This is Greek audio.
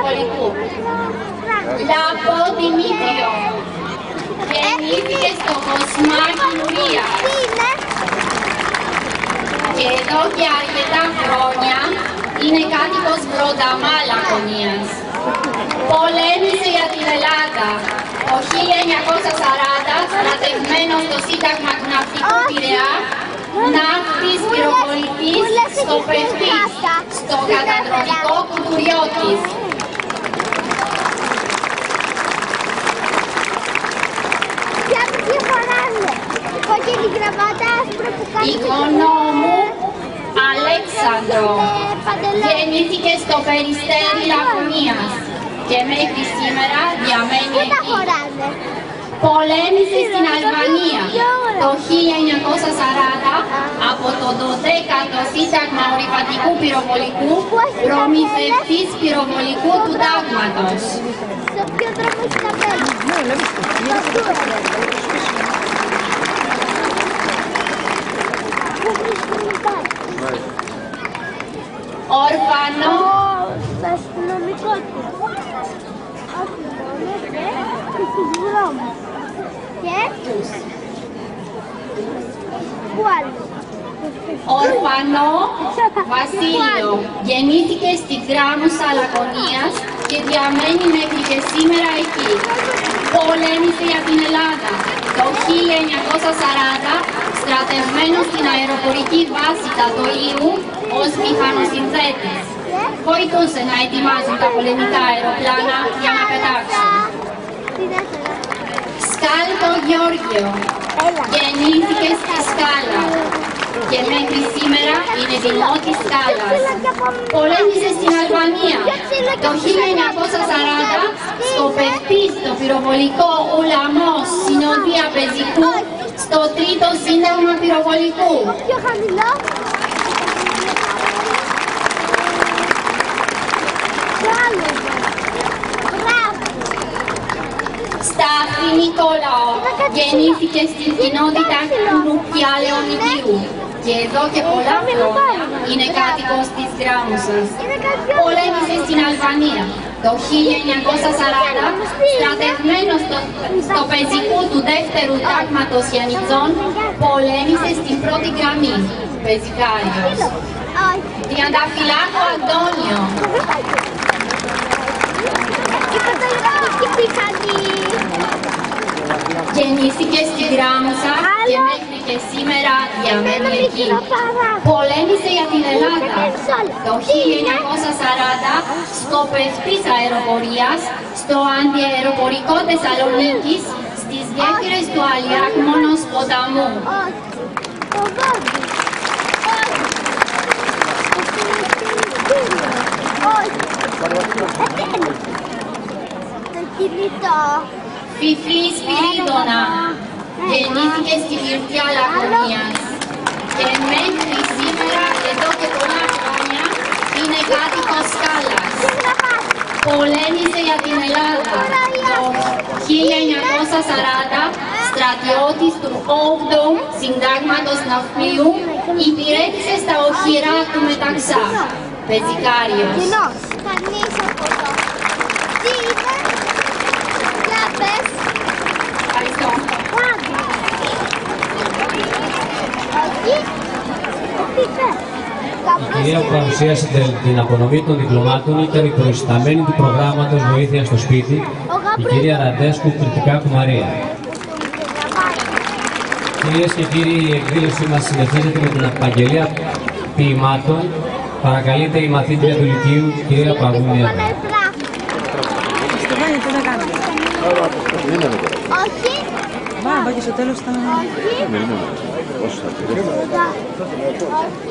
πυροβολικού. Λαπό Δημήτριο. Γεννήθηκε στο Κοσμάκι Λουρίας. Και εδώ και αρκετά χρόνια είναι κάτοικος Βρονταμά Λακωνίας. Πολέμησε για την Ελλάδα. Το 1940 στρατευμένος στο Σύνταγμα του Ναυτικού Πειραιά, ναύτης πυροβολητής, σκοπευτής στο καταδρομικό κουτουριό της. Οικονόμου Αλέξανδρο. Γεννήθηκε στο Περιστέρι Λακωνίας και μέχρι σήμερα διαμένει εκεί. Πολέμησε στην Αλβανία το 1940 από το 12ο Σύνταγμα Ορειβατικού Πυροβολικού, προμηθευτής πυροβολικού του Τάγματος. Ορφανό. Ορφανό Βασίλειο. Γεννήθηκε στη Γράμμουσα Λακωνίας και διαμένει μέχρι και σήμερα εκεί. Πολέμησε για την Ελλάδα. Το 1940 στρατευμένος στην αεροπορική βάση Τατοίου ως μηχανοσυνθέτης. Βοηθούσε να ετοιμάζουν τα πολεμικά αεροπλάνα για να πετάξουν. Σκάλτο Γεώργιο. Γεννήθηκε στη Σκάλα και μέχρι σήμερα είναι δημό της Σκάλας. Πολέμησε στην Αλβανία. Το 1940 σκοπευτής στο πυροβολικό Ουλαμός Συνοδεία Πεζικού στο 3ο Σύνταγμα Πυροβολικού. Στάθη Νικόλαο. Γεννήθηκε στην κοινότητα Κουνουπιά Λεωνιδίου και εδώ και πολλά χρόνια είναι κάτοικος της Γράμμουσας. Πολέμησε στην Αλβανία. Το 1940 στρατευμένος στο πεζικού του δεύτερου τάγματος Γιαννιτσών πολέμησε στην πρώτη γραμμή, πεζικάριος. Τριανταφυλάκο Αντώνιο. Γεννήθηκε στη Γράμμουσα και μέχρι και σήμερα διαμένει εκεί. Πολέμησε για την Ελλάδα. Το 1940 σκοπευτής αεροπορίας στο αντιαεροπορικό Θεσσαλονίκης στις γέφυρες του Αλιάκμονος ποταμού. Φιφλή Σπυρίδωνα. Γεννήθηκε στη Μυρτιά Λακωνίας και μέχρι σήμερα, εδώ και πολλά χρόνια, είναι κάτοικος Σκάλας. Πολέμησε για την Ελλάδα. Το 1940 στρατιώτης του 8ου Συντάγματος Ναυπλίου υπηρέτησε στα οχυρά του Μεταξά, πεζικάριος. Η κυρία που παρουσίασε την απονομή των διπλωμάτων ήταν η προϊσταμένη του προγράμματος Βοήθεια στο Σπίτι, η κυρία Ραντέσκου Κρητικάκου Μαρία. Κυρίες και κύριοι, η εκδήλωσή μας συνεχίζεται με την απαγγελία ποιημάτων. Παρακαλείται η μαθήτρια του Λυκείου, κυρία Παγούνια. Όχι. Μα, και στο τέλος θα...